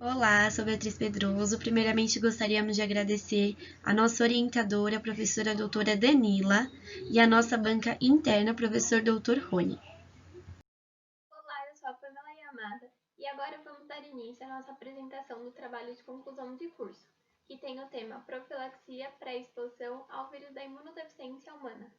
Olá, sou Beatriz Pedroso. Primeiramente, gostaríamos de agradecer a nossa orientadora, a professora doutora Danila, e a nossa banca interna, professor doutor Rony. Olá, eu sou a Pamela Yamada e agora vamos dar início à nossa apresentação do trabalho de conclusão de curso, que tem o tema Profilaxia pré-exposição ao vírus da imunodeficiência humana.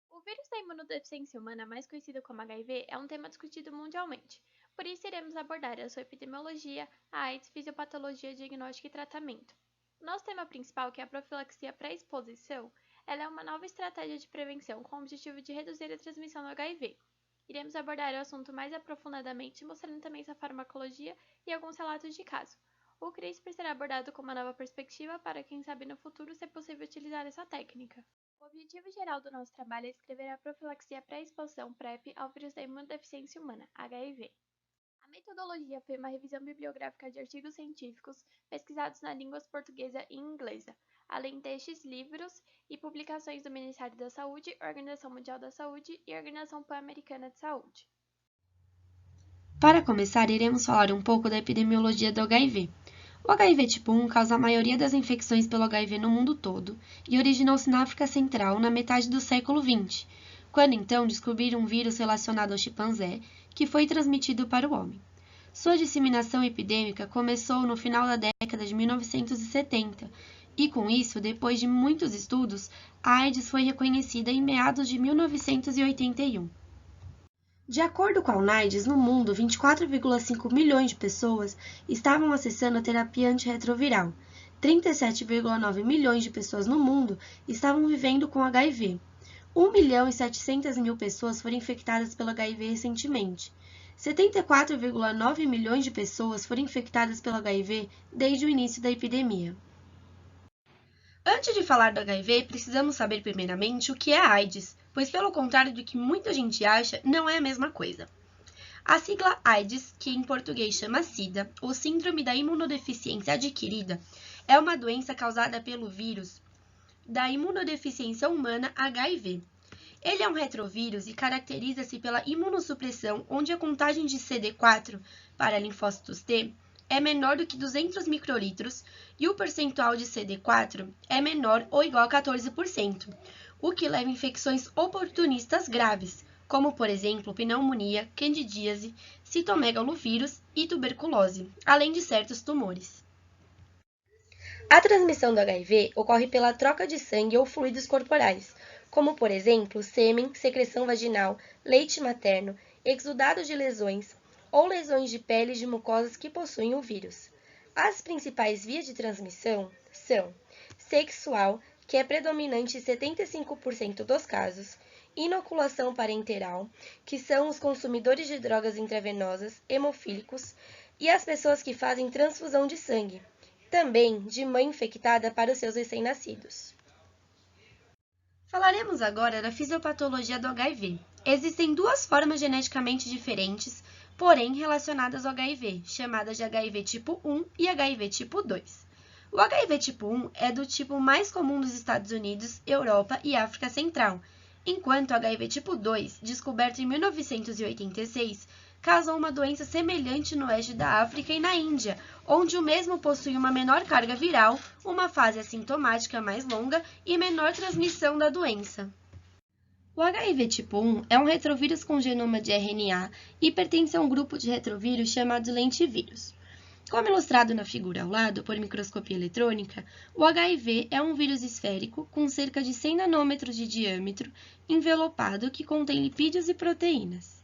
O vírus da imunodeficiência humana, mais conhecido como HIV, é um tema discutido mundialmente. Por isso, iremos abordar a sua epidemiologia, a AIDS, fisiopatologia, diagnóstico e tratamento. O nosso tema principal, que é a profilaxia pré-exposição, ela é uma nova estratégia de prevenção com o objetivo de reduzir a transmissão do HIV. Iremos abordar o assunto mais aprofundadamente, mostrando também sua farmacologia e alguns relatos de caso. O CRISPR será abordado com uma nova perspectiva para quem sabe no futuro se é possível utilizar essa técnica. O objetivo geral do nosso trabalho é escrever a profilaxia pré-exposição PrEP ao vírus da imunodeficiência humana, HIV. A metodologia foi uma revisão bibliográfica de artigos científicos pesquisados nas línguas portuguesa e inglesa, além de textos, livros e publicações do Ministério da Saúde, Organização Mundial da Saúde e Organização Pan-Americana de Saúde. Para começar, iremos falar um pouco da epidemiologia do HIV. O HIV tipo 1 causa a maioria das infecções pelo HIV no mundo todo e originou-se na África Central na metade do século XX, quando então descobriram um vírus relacionado ao chimpanzé que foi transmitido para o homem. Sua disseminação epidêmica começou no final da década de 1970 e, com isso, depois de muitos estudos, a AIDS foi reconhecida em meados de 1981. De acordo com a UNAIDS, no mundo, 24,5 milhões de pessoas estavam acessando a terapia antirretroviral. 37,9 milhões de pessoas no mundo estavam vivendo com HIV. 1.700.000 pessoas foram infectadas pelo HIV recentemente. 74,9 milhões de pessoas foram infectadas pelo HIV desde o início da epidemia. Antes de falar do HIV, precisamos saber primeiramente o que é a AIDS, pois pelo contrário do que muita gente acha, não é a mesma coisa. A sigla AIDS, que em português chama SIDA, ou Síndrome da Imunodeficiência Adquirida, é uma doença causada pelo vírus da imunodeficiência humana HIV. Ele é um retrovírus e caracteriza-se pela imunossupressão, onde a contagem de CD4 para linfócitos T é menor do que 200 microlitros e o percentual de CD4 é menor ou igual a 14%, o que leva a infecções oportunistas graves, como, por exemplo, pneumonia, candidíase, citomegalovírus e tuberculose, além de certos tumores. A transmissão do HIV ocorre pela troca de sangue ou fluidos corporais, como, por exemplo, sêmen, secreção vaginal, leite materno, exudados de lesões ou lesões de pele de mucosas que possuem o vírus. As principais vias de transmissão são sexual, que é predominante em 75% dos casos, inoculação parenteral, que são os consumidores de drogas intravenosas, hemofílicos, e as pessoas que fazem transfusão de sangue, também de mãe infectada para os seus recém-nascidos. Falaremos agora da fisiopatologia do HIV. Existem duas formas geneticamente diferentes, porém relacionadas ao HIV, chamadas de HIV tipo 1 e HIV tipo 2. O HIV tipo 1 é do tipo mais comum nos Estados Unidos, Europa e África Central, enquanto o HIV tipo 2, descoberto em 1986, causou uma doença semelhante no oeste da África e na Índia, onde o mesmo possui uma menor carga viral, uma fase assintomática mais longa e menor transmissão da doença. O HIV tipo 1 é um retrovírus com genoma de RNA e pertence a um grupo de retrovírus chamado lentivírus. Como ilustrado na figura ao lado por microscopia eletrônica, o HIV é um vírus esférico com cerca de 100 nanômetros de diâmetro, envelopado que contém lipídios e proteínas.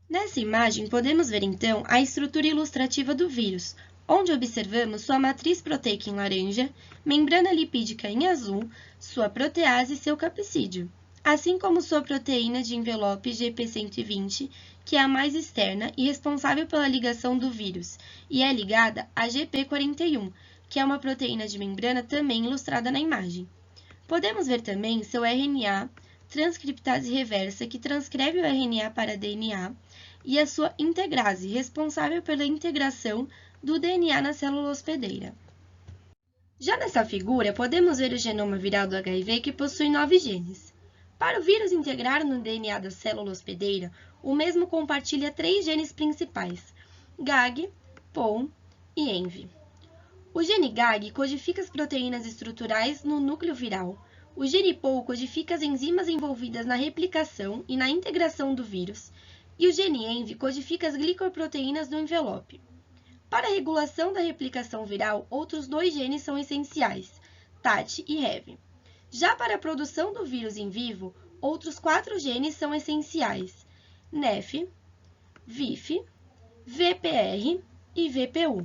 Nessa imagem, podemos ver então a estrutura ilustrativa do vírus, onde observamos sua matriz proteica em laranja, membrana lipídica em azul, sua protease e seu capsídeo, assim como sua proteína de envelope GP120, que é a mais externa e responsável pela ligação do vírus, e é ligada a GP41, que é uma proteína de membrana também ilustrada na imagem. Podemos ver também seu RNA, transcriptase reversa, que transcreve o RNA para DNA, e a sua integrase, responsável pela integração do DNA na célula hospedeira. Já nessa figura, podemos ver o genoma viral do HIV, que possui 9 genes. Para o vírus integrar no DNA da célula hospedeira, o mesmo compartilha 3 genes principais: GAG, POU e ENV. O gene GAG codifica as proteínas estruturais no núcleo viral. O gene POU codifica as enzimas envolvidas na replicação e na integração do vírus. E o gene ENV codifica as glicoproteínas do envelope. Para a regulação da replicação viral, outros 2 genes são essenciais, TAT e REV. Já para a produção do vírus em vivo, outros 4 genes são essenciais, NEF, VIF, VPR e VPU.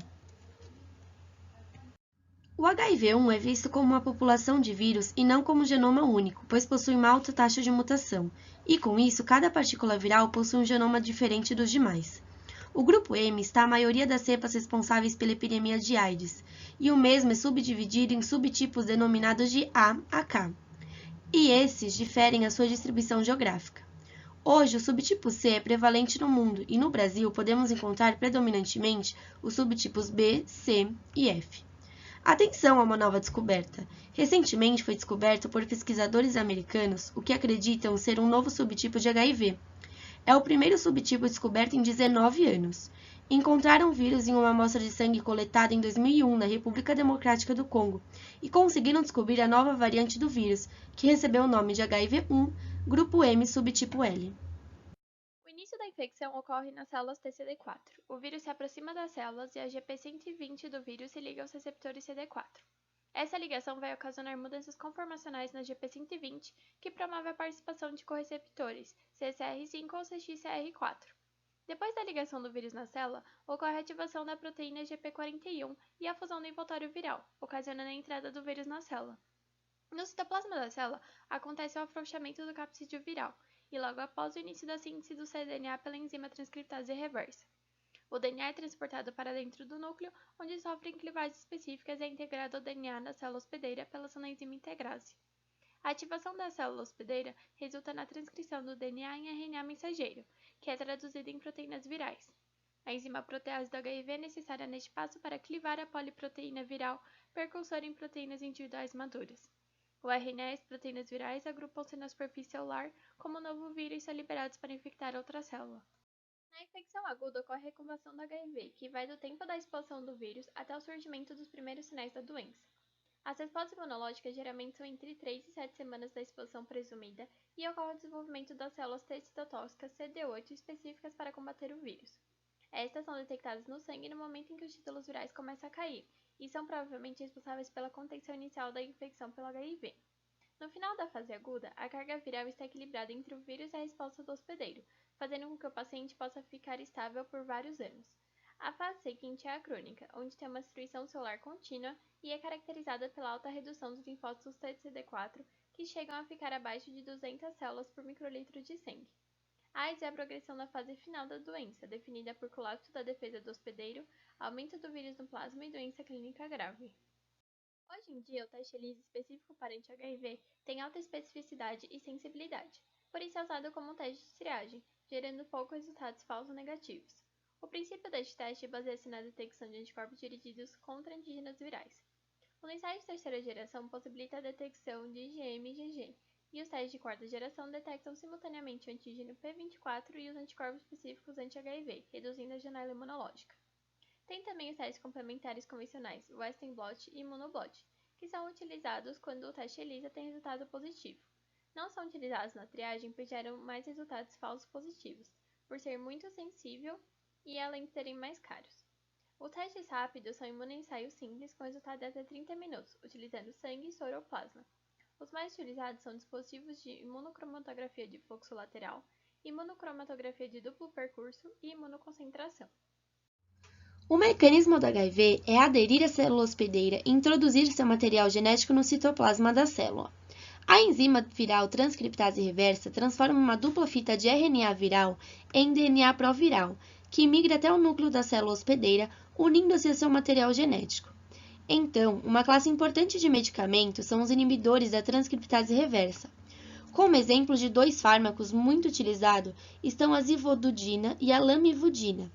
O HIV-1 é visto como uma população de vírus e não como genoma único, pois possui uma alta taxa de mutação, e com isso, cada partícula viral possui um genoma diferente dos demais. O grupo M está a maioria das cepas responsáveis pela epidemia de AIDS, e o mesmo é subdividido em subtipos denominados de A a K, e esses diferem a sua distribuição geográfica. Hoje, o subtipo C é prevalente no mundo, e no Brasil podemos encontrar predominantemente os subtipos B, C e F. Atenção a uma nova descoberta. Recentemente foi descoberto por pesquisadores americanos o que acreditam ser um novo subtipo de HIV. É o primeiro subtipo descoberto em 19 anos. Encontraram vírus em uma amostra de sangue coletada em 2001 na República Democrática do Congo e conseguiram descobrir a nova variante do vírus, que recebeu o nome de HIV-1, grupo M, subtipo L. O início da infecção ocorre nas células TCD4. O vírus se aproxima das células e a GP120 do vírus se liga aos receptores CD4. Essa ligação vai ocasionar mudanças conformacionais na GP120, que promove a participação de correceptores CCR5 ou CXCR4. Depois da ligação do vírus na célula, ocorre a ativação da proteína GP41 e a fusão do envoltório viral, ocasionando a entrada do vírus na célula. No citoplasma da célula, acontece o afrouxamento do capsídeo viral, e logo após o início da síntese do cDNA pela enzima transcriptase reversa. O DNA é transportado para dentro do núcleo, onde sofre clivagens específicas e é integrado ao DNA da célula hospedeira pela sua enzima integrase. A ativação da célula hospedeira resulta na transcrição do DNA em RNA mensageiro, que é traduzido em proteínas virais. A enzima protease do HIV é necessária neste passo para clivar a poliproteína viral, precursora em proteínas individuais maduras. O RNA e as proteínas virais agrupam-se na superfície celular como novo vírus e são liberados para infectar outra célula. Na infecção aguda ocorre a recumbência do HIV, que vai do tempo da exposição do vírus até o surgimento dos primeiros sinais da doença. As respostas imunológicas geralmente são entre 3 e 7 semanas da exposição presumida e ocorre o desenvolvimento das células T citotóxicas CD8 específicas para combater o vírus. Estas são detectadas no sangue no momento em que os títulos virais começam a cair e são provavelmente responsáveis pela contenção inicial da infecção pelo HIV. No final da fase aguda, a carga viral está equilibrada entre o vírus e a resposta do hospedeiro, fazendo com que o paciente possa ficar estável por vários anos. A fase seguinte é a crônica, onde tem uma destruição celular contínua e é caracterizada pela alta redução dos linfócitos TCD4, que chegam a ficar abaixo de 200 células por microlitro de sangue. A AIDS é a progressão da fase final da doença, definida por colapso da defesa do hospedeiro, aumento do vírus no plasma e doença clínica grave. Hoje em dia, o teste ELISA específico para anti-HIV tem alta especificidade e sensibilidade, por isso é usado como um teste de triagem, gerando poucos resultados falsos negativos. O princípio deste teste baseia-se na detecção de anticorpos dirigidos contra antígenos virais. O ensaio de terceira geração possibilita a detecção de IgM e IgG, e os testes de quarta geração detectam simultaneamente o antígeno P24 e os anticorpos específicos anti-HIV, reduzindo a janela imunológica. Tem também os testes complementares convencionais, Western blot e Immunoblot, que são utilizados quando o teste ELISA tem resultado positivo. Não são utilizados na triagem pois geram mais resultados falsos positivos, por ser muito sensível e além de serem mais caros. Os testes rápidos são imunoensaios simples com resultado de até 30 minutos, utilizando sangue, soro ou plasma. Os mais utilizados são dispositivos de imunocromatografia de fluxo lateral, imunocromatografia de duplo percurso e imunoconcentração. O mecanismo do HIV é aderir à célula hospedeira e introduzir seu material genético no citoplasma da célula. A enzima viral transcriptase reversa transforma uma dupla fita de RNA viral em DNA proviral, que migra até o núcleo da célula hospedeira, unindo-se a seu material genético. Então, uma classe importante de medicamentos são os inibidores da transcriptase reversa. Como exemplos de 2 fármacos muito utilizados estão a zivudina e a lamivudina.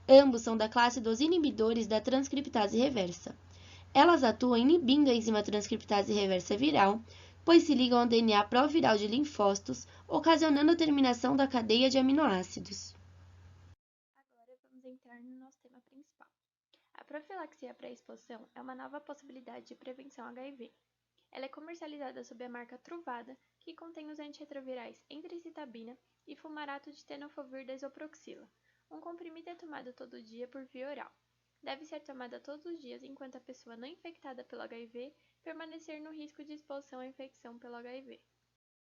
Ambos são da classe dos inibidores da transcriptase reversa. Elas atuam inibindo a enzima transcriptase reversa viral, pois se ligam ao DNA proviral de linfócitos, ocasionando a terminação da cadeia de aminoácidos. Agora vamos entrar no nosso tema principal. profilaxia pré-exposição é uma nova possibilidade de prevenção HIV. Ela é comercializada sob a marca Truvada, que contém os antirretrovirais entricitabina e fumarato de tenofovir desoproxila. Um comprimido é tomado todo dia por via oral. Deve ser tomada todos os dias enquanto a pessoa não infectada pelo HIV permanecer no risco de exposição à infecção pelo HIV.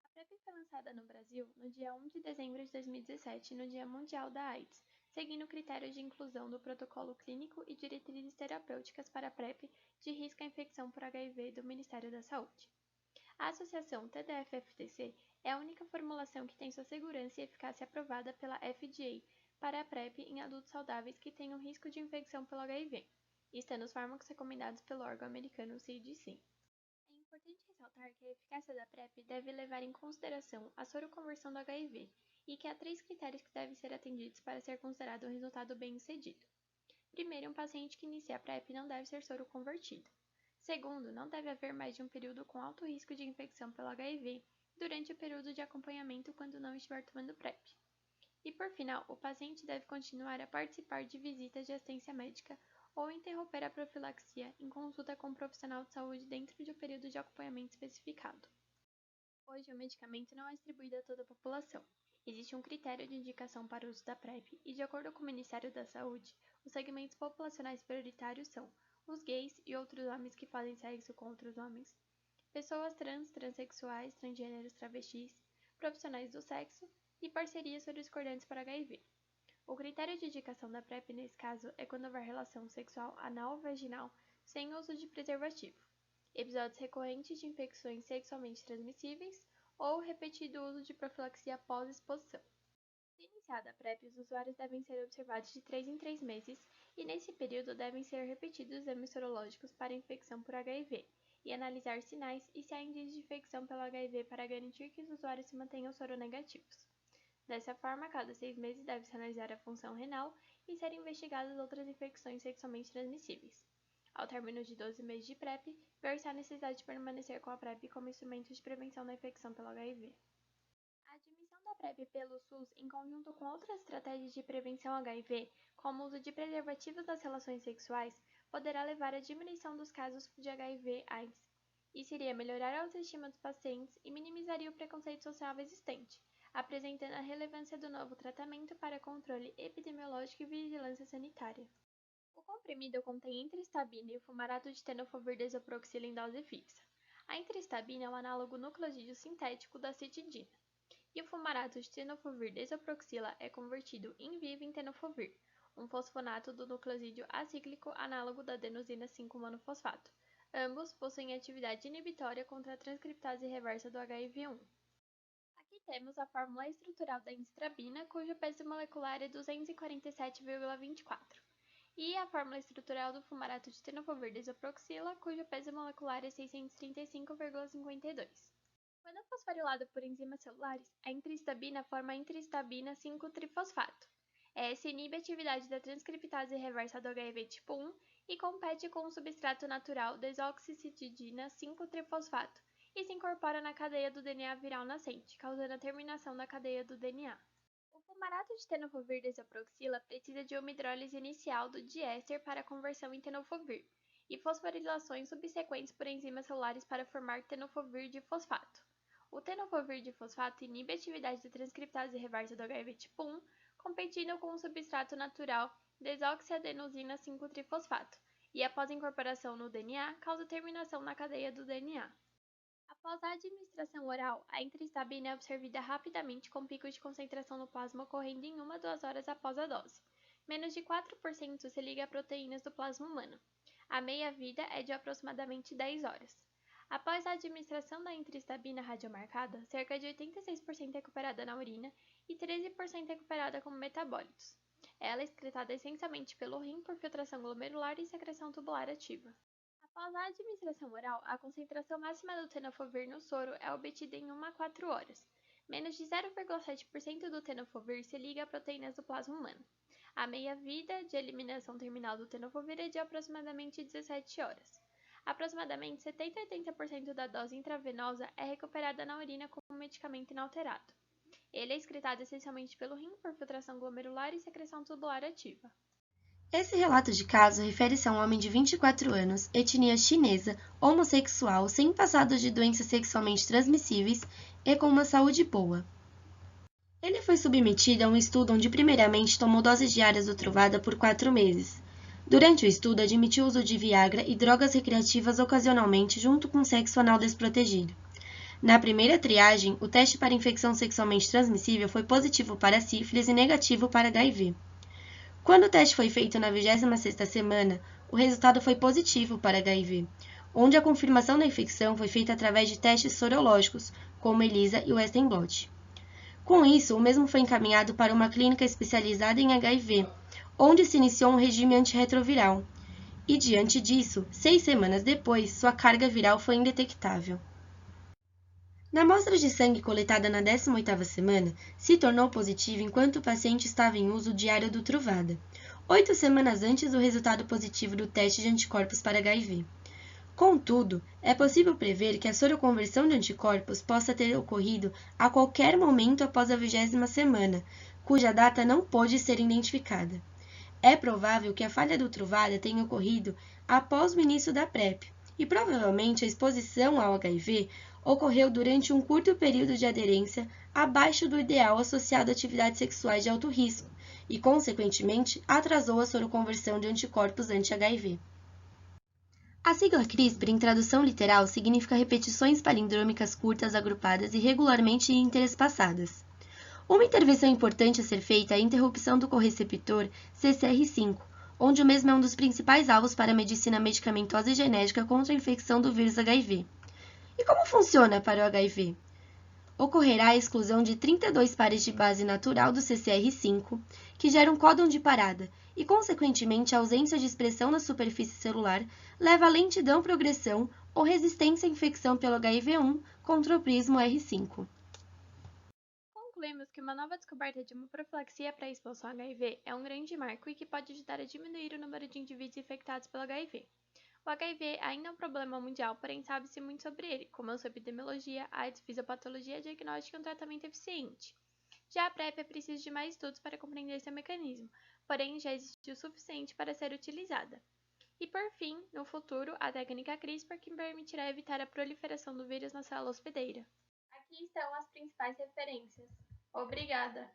A PrEP foi lançada no Brasil no dia 1 de dezembro de 2017, no Dia Mundial da AIDS, seguindo critérios de inclusão do protocolo clínico e diretrizes terapêuticas para a PrEP de risco à infecção por HIV do Ministério da Saúde. A associação TDF-FTC é a única formulação que tem sua segurança e eficácia aprovada pela FDA para a PrEP em adultos saudáveis que tenham risco de infecção pelo HIV, e está nos fármacos recomendados pelo órgão americano CDC. É importante ressaltar que a eficácia da PrEP deve levar em consideração a soroconversão do HIV e que há 3 critérios que devem ser atendidos para ser considerado um resultado bem-sucedido. Primeiro, um paciente que inicia a PrEP não deve ser soroconvertido. Segundo, não deve haver mais de um período com alto risco de infecção pelo HIV durante o período de acompanhamento quando não estiver tomando PrEP. E por final, o paciente deve continuar a participar de visitas de assistência médica ou interromper a profilaxia em consulta com um profissional de saúde dentro de um período de acompanhamento especificado. Hoje, o medicamento não é distribuído a toda a população. Existe um critério de indicação para o uso da PrEP e, de acordo com o Ministério da Saúde, os segmentos populacionais prioritários são os gays e outros homens que fazem sexo com outros homens, pessoas trans, transexuais, transgêneros, travestis, profissionais do sexo e parcerias discordantes para HIV. O critério de indicação da PrEP nesse caso é quando houver relação sexual anal ou vaginal sem uso de preservativo, episódios recorrentes de infecções sexualmente transmissíveis ou repetido uso de profilaxia após exposição. Se iniciada a PrEP, os usuários devem ser observados de 3 em 3 meses e nesse período devem ser repetidos exames sorológicos para infecção por HIV e analisar sinais e se há indícios de infecção pelo HIV para garantir que os usuários se mantenham soronegativos. Dessa forma, a cada 6 meses deve-se analisar a função renal e serem investigadas outras infecções sexualmente transmissíveis. Ao término de 12 meses de PrEP, ver se há necessidade de permanecer com a PrEP como instrumento de prevenção da infecção pelo HIV. A admissão da PrEP pelo SUS, em conjunto com outras estratégias de prevenção HIV, como o uso de preservativos nas relações sexuais, poderá levar à diminuição dos casos de HIV/AIDS. Isso iria melhorar a autoestima dos pacientes e minimizaria o preconceito social existente, apresentando a relevância do novo tratamento para controle epidemiológico e vigilância sanitária. O comprimido contém entrihistamina e o fumarato de tenofovir desoproxila em dose fixa. A entrihistamina é um análogo nucleosídeo sintético da citidina, e o fumarato de tenofovir desoproxila é convertido in vivo em tenofovir, um fosfonato do nucleosídeo acíclico análogo da adenosina 5-monofosfato. Ambos possuem atividade inibitória contra a transcriptase reversa do HIV1. Aqui temos a fórmula estrutural da entrihistamina, cujo peso molecular é 247,24, e a fórmula estrutural do fumarato de tenofovir desoproxila, cujo peso molecular é 635,52. Quando fosforilado por enzimas celulares, a entrihistamina forma a entrihistamina 5-trifosfato. Essa inibe a atividade da transcriptase reversa do HIV tipo 1 e compete com o substrato natural desoxicitidina 5-trifosfato e se incorpora na cadeia do DNA viral nascente, causando a terminação da cadeia do DNA. O fumarato de tenofovir desoproxila precisa de uma hidrólise inicial do diéster para conversão em tenofovir e fosforilações subsequentes por enzimas celulares para formar tenofovir difosfato. O tenofovir difosfato inibe a atividade da transcriptase reversa do HIV tipo 1, competindo com o substrato natural desoxiadenosina 5-trifosfato, e após incorporação no DNA, causa terminação na cadeia do DNA. Após a administração oral, a entrihistamina é absorvida rapidamente com picos de concentração no plasma ocorrendo em 1-2 horas após a dose. Menos de 4% se liga a proteínas do plasma humano. A meia-vida é de aproximadamente 10 horas. Após a administração da entrihistamina radiomarcada, cerca de 86% é recuperada na urina e 13% é recuperada como metabólitos. Ela é excretada essencialmente pelo rim por filtração glomerular e secreção tubular ativa. Após a administração oral, a concentração máxima do tenofovir no soro é obtida em 1-4 horas. Menos de 0,7% do tenofovir se liga a proteínas do plasma humano. A meia-vida de eliminação terminal do tenofovir é de aproximadamente 17 horas. Aproximadamente 70-80% da dose intravenosa é recuperada na urina como medicamento inalterado. Ele é excretado essencialmente pelo rim por filtração glomerular e secreção tubular ativa. Esse relato de caso refere-se a um homem de 24 anos, etnia chinesa, homossexual, sem passado de doenças sexualmente transmissíveis e com uma saúde boa. Ele foi submetido a um estudo onde primeiramente tomou doses diárias do Truvada por 4 meses. Durante o estudo, admitiu o uso de Viagra e drogas recreativas ocasionalmente junto com sexo anal desprotegido. Na primeira triagem, o teste para infecção sexualmente transmissível foi positivo para sífilis e negativo para HIV. Quando o teste foi feito na 26ª semana, o resultado foi positivo para HIV, onde a confirmação da infecção foi feita através de testes sorológicos, como ELISA e Western blot. Com isso, o mesmo foi encaminhado para uma clínica especializada em HIV, onde se iniciou um regime antirretroviral. E diante disso, 6 semanas depois, sua carga viral foi indetectável. Na amostra de sangue coletada na 18ª semana, se tornou positivo enquanto o paciente estava em uso diário do Truvada, 8 semanas antes do resultado positivo do teste de anticorpos para HIV. Contudo, é possível prever que a soroconversão de anticorpos possa ter ocorrido a qualquer momento após a 20ª semana, cuja data não pôde ser identificada. É provável que a falha do Truvada tenha ocorrido após o início da PrEP, e provavelmente a exposição ao HIV ocorreu durante um curto período de aderência abaixo do ideal associado a atividades sexuais de alto risco e, consequentemente, atrasou a soroconversão de anticorpos anti-HIV. A sigla CRISPR, em tradução literal, significa repetições palindrômicas curtas agrupadas irregularmente e interespaçadas. Uma intervenção importante a ser feita é a interrupção do correceptor CCR5, onde o mesmo é um dos principais alvos para a medicina medicamentosa e genética contra a infecção do vírus HIV. E como funciona para o HIV? Ocorrerá a exclusão de 32 pares de base natural do CCR5, que gera um códon de parada, e, consequentemente, a ausência de expressão na superfície celular leva à lentidão progressão ou resistência à infecção pelo HIV-1 contra o prismo R5. Concluímos que uma nova descoberta de uma profilaxia para a exposição ao HIV é um grande marco e que pode ajudar a diminuir o número de indivíduos infectados pelo HIV. O HIV ainda é um problema mundial, porém sabe-se muito sobre ele, como a sua epidemiologia, AIDS, fisiopatologia, diagnóstico e um tratamento eficiente. Já a PrEP é preciso de mais estudos para compreender seu mecanismo, porém já existe o suficiente para ser utilizada. E por fim, no futuro, a técnica CRISPR que permitirá evitar a proliferação do vírus na célula hospedeira. Aqui estão as principais referências. Obrigada!